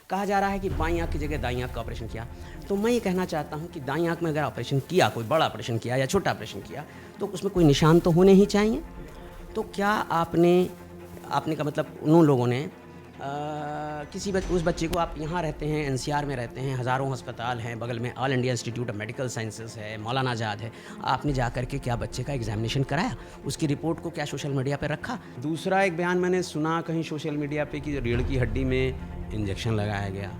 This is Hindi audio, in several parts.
कहा जा रहा है कि बाईं आँख की जगह दाईं आँख का ऑपरेशन किया। तो मैं ये कहना चाहता हूँ कि दाईं आँख में अगर ऑपरेशन किया, कोई बड़ा ऑपरेशन किया या छोटा ऑपरेशन किया, तो उसमें कोई निशान तो होने ही चाहिए। तो क्या आपने का मतलब उन लोगों ने उस बच्चे को, आप यहाँ रहते हैं, एनसीआर में रहते हैं, हज़ारों अस्पताल हैं, बगल में all India institute of medical sciences है, मौलाना आज़ाद है, आपने जा कर के क्या बच्चे का एग्जामिनेशन कराया? उसकी रिपोर्ट को क्या सोशल मीडिया पे रखा? दूसरा एक बयान मैंने सुना कहीं सोशल मीडिया पे कि रीढ़ की हड्डी में इंजेक्शन लगाया गया।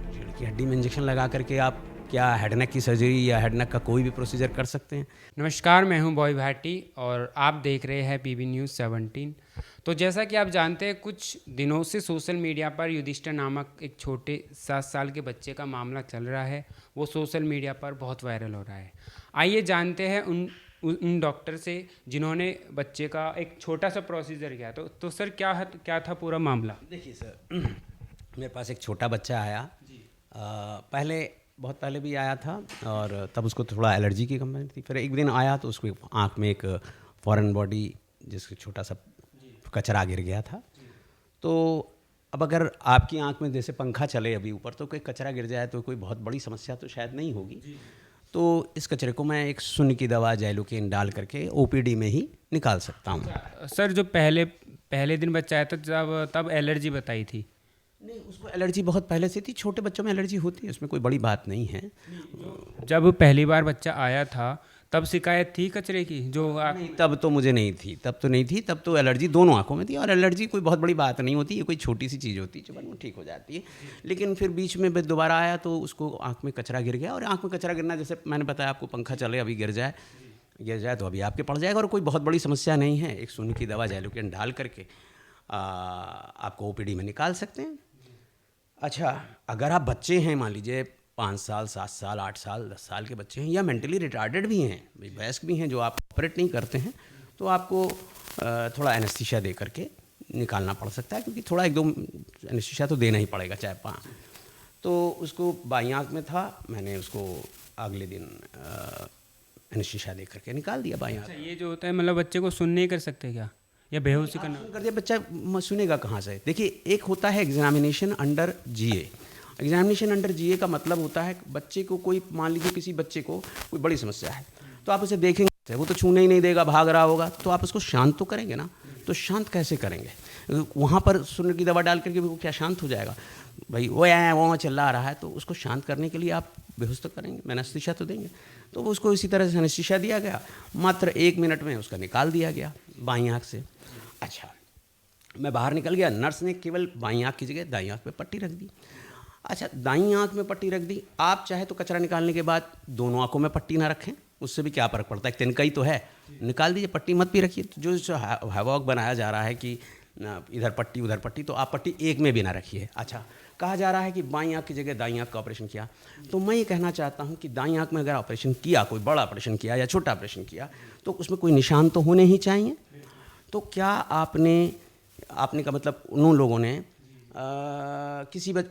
रीढ़ की हड्डी में इंजेक्शन लगा करके आप क्या हेड नेक की सर्जरी या हेड नेक का कोई भी प्रोसीजर कर सकते हैं? नमस्कार, मैं हूं बॉय भाटी और आप देख रहे हैं पीबी न्यूज़ 17। तो जैसा कि आप जानते हैं, कुछ दिनों से सोशल मीडिया पर युधिष्ठिर नामक एक छोटे 7 साल के बच्चे का मामला चल रहा है। वो सोशल मीडिया पर बहुत वायरल हो रहा है। आइए जानते हैं उन डॉक्टर से जिन्होंने बच्चे का एक छोटा सा प्रोसीजर किया। तो सर, क्या था पूरा मामला? देखिए सर, मेरे पास एक छोटा बच्चा आया। बहुत पहले भी आया था और तब उसको थोड़ा एलर्जी की कंप्लेंट थी। फिर एक दिन आया तो उसको आँख में एक फॉरेन बॉडी, जिसका छोटा सा कचरा गिर गया था। तो अब अगर आपकी आँख में जैसे पंखा चले अभी ऊपर, तो कोई कचरा गिर जाए तो कोई बहुत बड़ी समस्या तो शायद नहीं होगी। तो इस कचरे को मैं एक शून्य की दवा जैलोकेन डाल करके ओपीडी में ही निकाल सकता हूँ। सर, जो पहले दिन बच्चा आया था तब एलर्जी बताई थी? नहीं, उसको एलर्जी बहुत पहले से थी। छोटे बच्चों में एलर्जी होती है, उसमें कोई बड़ी बात नहीं है। जब पहली बार बच्चा आया था तब शिकायत थी कचरे की? जो आप नहीं, तब तो मुझे नहीं थी। तब तो एलर्जी दोनों आंखों में थी, और एलर्जी कोई बहुत बड़ी बात नहीं होती, ये कोई छोटी सी चीज़ होती है, चुभन में ठीक हो जाती है। लेकिन फिर बीच में दोबारा आया तो उसको आँख में कचरा गिर गया। और आँख में कचरा गिरना, जैसे मैंने बताया आपको, पंखा चले अभी गिर जाए तो अभी आपके पड़ जाएगा, और कोई बहुत बड़ी समस्या नहीं है। एक शून्य की दवा जैलोकेन डाल करके आपको ओपीडी में निकाल सकते हैं। अच्छा, अगर आप बच्चे हैं, मान लीजिए 5 साल, 7 साल, 8 साल, 10 साल के बच्चे हैं, या मेंटली रिटार्डेड भी हैं, वयस्क भी हैं जो आप ऑपरेट नहीं करते हैं, तो आपको थोड़ा एनेस्थीसिया दे करके निकालना पड़ सकता है, क्योंकि थोड़ा एक दो एनेस्थीसिया तो देना ही पड़ेगा, चाहे 5। तो उसको बाईं आँख में था, मैंने उसको अगले दिन एनेस्थीसिया दे करके निकाल दिया बाईं आँख। ये जो होता है, मतलब बच्चे को सुन नहीं कर सकते क्या, या बेहोशी करना? कर दिया, बच्चा सुनेगा कहाँ से? देखिए, एक होता है एग्जामिनेशन अंडर जीए। एग्जामिनेशन अंडर जीए का मतलब होता है बच्चे को, कोई मान लीजिए किसी बच्चे को कोई बड़ी समस्या है, तो आप उसे देखेंगे, वो तो छूने ही नहीं देगा, भाग रहा होगा, तो आप उसको शांत तो करेंगे ना। तो शांत कैसे करेंगे? वहाँ पर शून्य की दवा डाल करके वो क्या शांत हो जाएगा? भाई वो चिल्ला रहा है, तो उसको शांत करने के लिए आप बेहोश तो करेंगे, एनेस्थीसिया तो देंगे। तो उसको इसी तरह से एनेस्थीसिया दिया गया, मात्र 1 मिनट में उसका निकाल दिया गया बाईं आँख से। अच्छा, मैं बाहर निकल गया, नर्स ने केवल बाईं आँख की जगह दाईं आँख पे पट्टी रख दी। अच्छा, दाईं आँख में पट्टी रख दी, आप चाहे तो कचरा निकालने के बाद दोनों आँखों में पट्टी ना रखें, उससे भी क्या फ़र्क पड़ता है, तिनका ही तो है, निकाल दीजिए, पट्टी मत भी रखिए। तो जो हैवॉक बनाया जा रहा है कि इधर पट्टी उधर पट्टी, तो आप पट्टी एक में भी ना रखिए। अच्छा, कहा जा रहा है कि बाईं आँख की जगह दाईं आँख का ऑपरेशन किया। तो मैं ये कहना चाहता हूँ कि दाईं आँख में अगर ऑपरेशन किया, कोई बड़ा ऑपरेशन किया या छोटा ऑपरेशन किया, तो उसमें कोई निशान तो होने ही चाहिए। तो क्या आपने का मतलब उन लोगों ने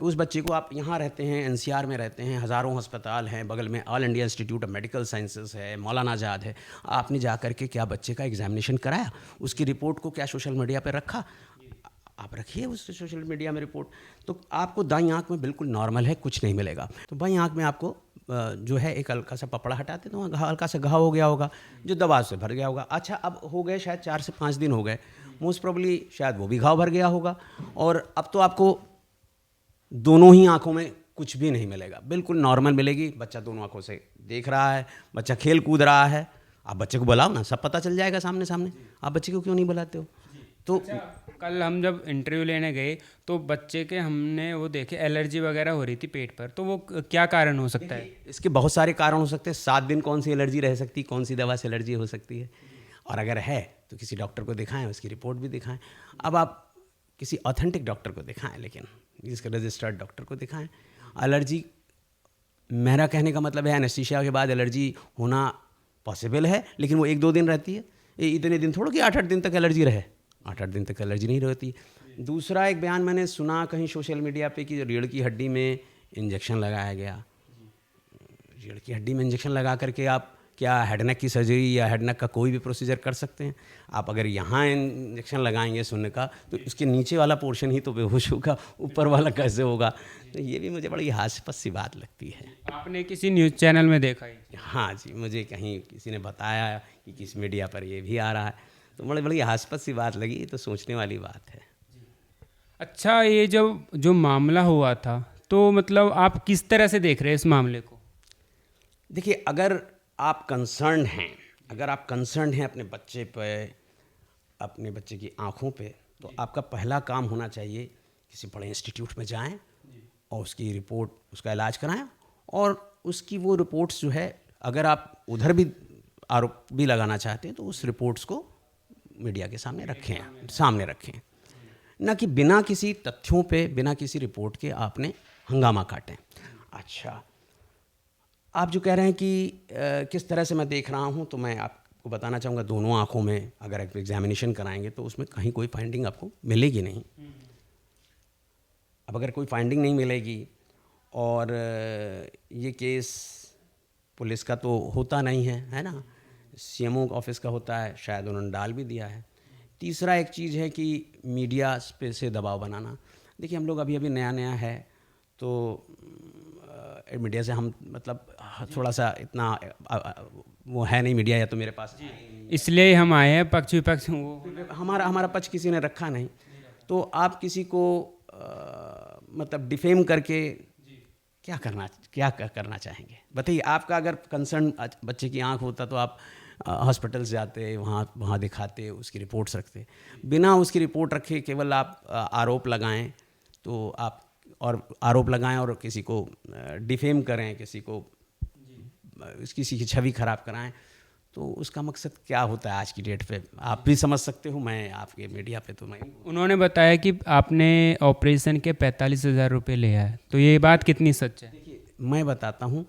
उस बच्चे को, आप यहाँ रहते हैं, एनसीआर में रहते हैं, हज़ारों अस्पताल हैं, बगल में all India institute of medical sciences है, मौलाना आज़ाद है, आपने जा कर के क्या बच्चे का एग्जामिनेशन कराया? उसकी रिपोर्ट को क्या सोशल मीडिया पे रखा? आप रखिए उस सोशल मीडिया में रिपोर्ट। तो आपको दाईं आँख में बिल्कुल नॉर्मल है, कुछ नहीं मिलेगा। तो बाईं आँख में आपको जो है एक हल्का सा पपड़ा हटाते तो हल्का सा घाव हो गया होगा, जो दवा से भर गया होगा। अच्छा, अब हो गए शायद 4 से 5 दिन हो गए, मोस्ट प्रोबेबली शायद वो भी घाव भर गया होगा, और अब तो आपको दोनों ही आँखों में कुछ भी नहीं मिलेगा, बिल्कुल नॉर्मल मिलेगी। बच्चा दोनों आँखों से देख रहा है, बच्चा खेल कूद रहा है। आप बच्चे को बुलाओ ना, सब पता चल जाएगा सामने सामने। आप बच्चे को क्यों नहीं बुलाते हो? तो अच्छा, कल हम जब इंटरव्यू लेने गए तो बच्चे के हमने वो देखे एलर्जी वगैरह हो रही थी पेट पर, तो वो क्या कारण हो सकता है? इसके बहुत सारे कारण हो सकते हैं। 7 दिन कौन सी एलर्जी रह सकती है, कौन सी दवा से एलर्जी हो सकती है, और अगर है तो किसी डॉक्टर को दिखाएं, उसकी रिपोर्ट भी दिखाएं। अब आप किसी ऑथेंटिक डॉक्टर को दिखाएं, लेकिन जिसके रजिस्टर्ड डॉक्टर को दिखाएं। एलर्जी, मेरा कहने का मतलब है, एनेस्थीसिया के बाद एलर्जी होना पॉसिबल है, लेकिन वो 1-2 दिन रहती है। इतने दिन थोड़ा कि 8-8 दिन तक एलर्जी रहे, 8-8 दिन तक एलर्जी नहीं रहती। दूसरा एक बयान मैंने सुना कहीं सोशल मीडिया पे कि रीढ़ की हड्डी में इंजेक्शन लगाया गया। रीढ़ की हड्डी में इंजेक्शन लगा करके आप क्या हेड नेक की सर्जरी या हेड नेक का कोई भी प्रोसीजर कर सकते हैं? आप अगर यहाँ इंजेक्शन लगाएंगे सुन्न का, तो उसके नीचे वाला पोर्शन ही तो बेहोश होगा, ऊपर वाला कैसे होगा? तो ये भी मुझे बड़ी हास्यास्पद सी बात लगती है। आपने किसी न्यूज़ चैनल में देखा है? हाँ जी, मुझे कहीं किसी ने बताया कि किस मीडिया पर ये भी आ रहा है, तो बड़ी हास्यास्पद सी बात लगी। ये तो सोचने वाली बात है। अच्छा, ये जब जो मामला हुआ था, तो मतलब आप किस तरह से देख रहे हैं इस मामले को? देखिए, अगर आप कंसर्न हैं अपने बच्चे पे, अपने बच्चे की आँखों पे, तो आपका पहला काम होना चाहिए किसी बड़े इंस्टीट्यूट में जाएं और उसकी रिपोर्ट, उसका इलाज कराएं, और उसकी वो रिपोर्ट्स जो है, अगर आप उधर भी आरोप भी लगाना चाहते हैं तो उस रिपोर्ट्स को मीडिया के सामने रखें, ना कि बिना किसी तथ्यों पे, बिना किसी रिपोर्ट के आपने हंगामा काटें। अच्छा, आप जो कह रहे हैं कि किस तरह से मैं देख रहा हूं, तो मैं आपको बताना चाहूँगा, दोनों आँखों में अगर आप एग्जामिनेशन कराएंगे तो उसमें कहीं कोई फाइंडिंग आपको मिलेगी नहीं। अब अगर कोई फाइंडिंग नहीं मिलेगी और ये केस पुलिस का तो होता नहीं है ना, सीएमओ ऑफिस का होता है, शायद उन्होंने डाल भी दिया है। तीसरा एक चीज़ है कि मीडिया पे से दबाव बनाना। देखिए, हम लोग अभी नया है, तो मीडिया से हम मतलब थोड़ा सा इतना वो है नहीं मीडिया, या तो मेरे पास इसलिए हम आए हैं, पक्ष विपक्ष वो हमारा पक्ष किसी ने रखा नहीं। तो आप किसी को मतलब डिफेम करके क्या करना चाहेंगे? बताइए। आपका अगर कंसर्न बच्चे की आंख होता तो आप हॉस्पिटल्स जाते, वहाँ दिखाते, उसकी रिपोर्ट्स रखते। बिना उसकी रिपोर्ट रखे केवल आप आरोप लगाएं, तो आप आरोप लगाएं और किसी को डिफेम करें, किसी की छवि खराब कराएं, तो उसका मकसद क्या होता है आज की डेट पे? आप भी समझ सकते हो, मैं आपके मीडिया पे तो मैं। उन्होंने बताया कि आपने ऑपरेशन के 45,000 रुपये लिया है, तो ये बात कितनी सच है? देखिए, मैं बताता हूँ,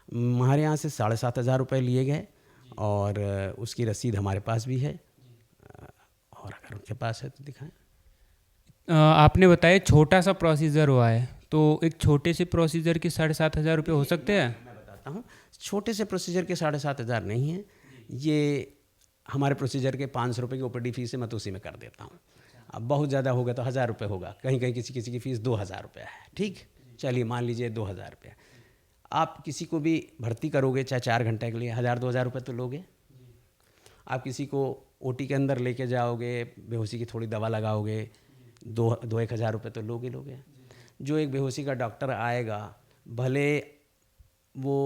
हमारे यहाँ से 7,500 रुपये लिए गए, और उसकी रसीद हमारे पास भी है, और अगर उनके पास है तो दिखाएं। आपने बताया छोटा सा प्रोसीजर हुआ है, तो एक छोटे से प्रोसीजर के 7,500 रुपये हो सकते हैं? मैं बताता हूँ, छोटे से प्रोसीजर के 7,500 नहीं है ये। हमारे प्रोसीजर के 500 रुपये की ओपीडी फीस है, मैं तो उसी में कर देता हूँ। अब बहुत ज़्यादा होगा तो 1,000 रुपये होगा, कहीं किसी की फ़ीस 2,000 रुपये है। ठीक, चलिए मान लीजिए 2,000 रुपये। आप किसी को भी भर्ती करोगे, चाहे 4 घंटे के लिए, 1,000-2,000 रुपये तो लोगे। आप किसी को ओटी के अंदर लेके जाओगे, बेहोशी की थोड़ी दवा लगाओगे, 2-1,000 रुपये तो लोगे। जो एक बेहोशी का डॉक्टर आएगा, भले वो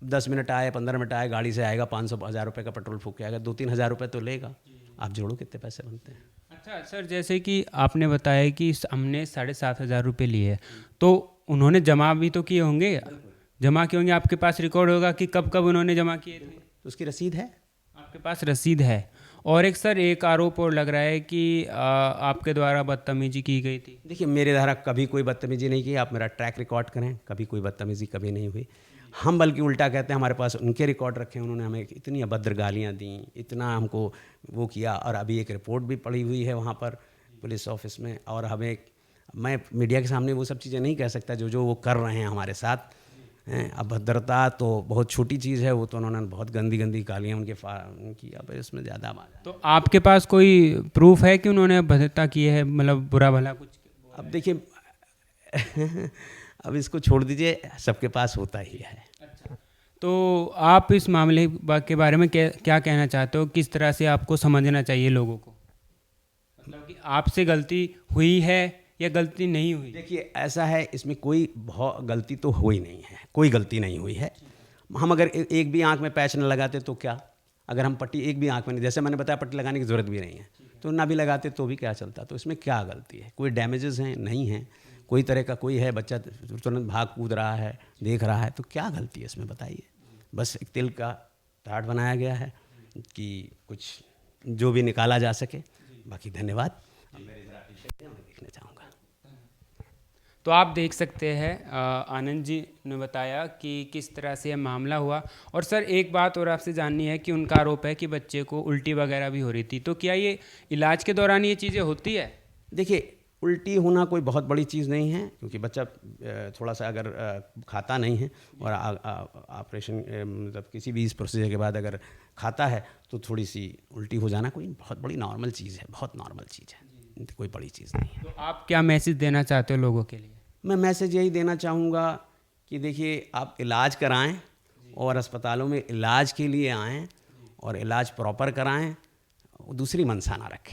10 मिनट आए, 15 मिनट आए, गाड़ी से आएगा, 500-1,000 रुपये का पेट्रोल फूक के आएगा, 2-3 हज़ार रुपये तो लेगा। आप जोड़ो कितने पैसे बनते हैं। अच्छा सर, जैसे कि आपने बताया कि हमने 7,500 रुपये लिए, तो उन्होंने जमा भी तो किए होंगे? जमा किए होंगे, आपके पास रिकॉर्ड होगा कि कब उन्होंने जमा किए थे? तो उसकी रसीद है, आपके पास रसीद है। और एक सर, एक आरोप और लग रहा है कि आपके द्वारा बदतमीजी की गई थी। देखिए, मेरे द्वारा कभी कोई बदतमीजी नहीं की। आप मेरा ट्रैक रिकॉर्ड करें, कभी कोई बदतमीजी कभी नहीं हुई। हम बल्कि उल्टा कहते हैं, हमारे पास उनके रिकॉर्ड रखे हैं, उन्होंने हमें इतनी अभद्र गालियाँ दी, इतना हमको वो किया, और अभी एक रिपोर्ट भी पड़ी हुई है वहाँ पर पुलिस ऑफिस में। और मैं मीडिया के सामने वो सब चीज़ें नहीं कह सकता जो वो कर रहे हैं हमारे साथ। अभद्रता तो बहुत छोटी चीज़ है, वो तो उन्होंने बहुत गंदी गालियाँ उनकी, अब इसमें ज़्यादा बात। तो आपके पास कोई प्रूफ है कि उन्होंने अभद्रता की है, मतलब बुरा भला कुछ? अब देखिए अब इसको छोड़ दीजिए, सबके पास होता ही है। अच्छा, तो आप इस मामले के बारे में क्या कहना चाहते हो? किस तरह से आपको समझना चाहिए लोगों को, मतलब कि आपसे गलती हुई है या गलती नहीं हुई? देखिए, ऐसा है, इसमें कोई बहुत गलती तो हुई नहीं है, कोई गलती नहीं हुई है। हम अगर एक भी आंख में पैच न लगाते तो क्या, अगर हम पट्टी एक भी आंख में नहीं, जैसे मैंने बताया, पट्टी लगाने की ज़रूरत भी नहीं है, तो ना भी लगाते तो भी क्या चलता? तो इसमें क्या गलती है? कोई डैमेजेस हैं? नहीं है। कोई तरह का कोई है, बच्चा तुरंत भाग कूद रहा है, देख रहा है, तो क्या गलती है इसमें बताइए? बस एक तिल का ताट बनाया गया है कि कुछ जो भी निकाला जा सके। बाकी धन्यवाद। देखने चाहूँगा। तो आप देख सकते हैं, आनंद जी ने बताया कि किस तरह से यह मामला हुआ। और सर, एक बात और आपसे जाननी है कि उनका आरोप है कि बच्चे को उल्टी वगैरह भी हो रही थी, तो क्या ये इलाज के दौरान ये चीज़ें होती है? देखिए, उल्टी होना कोई बहुत बड़ी चीज़ नहीं है, क्योंकि बच्चा थोड़ा सा अगर खाता नहीं है और ऑपरेशन मतलब किसी भी इस प्रोसीजर के बाद अगर खाता है तो थोड़ी सी उल्टी हो जाना कोई बहुत बड़ी नॉर्मल चीज़ है, बहुत नॉर्मल चीज़ है, कोई बड़ी चीज़ नहीं है। तो आप क्या मैसेज देना चाहते हो लोगों के लिए? मैं मैसेज यही देना चाहूँगा कि देखिए, आप इलाज कराएं और अस्पतालों में इलाज के लिए आएँ और इलाज प्रॉपर कराएं, दूसरी मंशा ना रखें।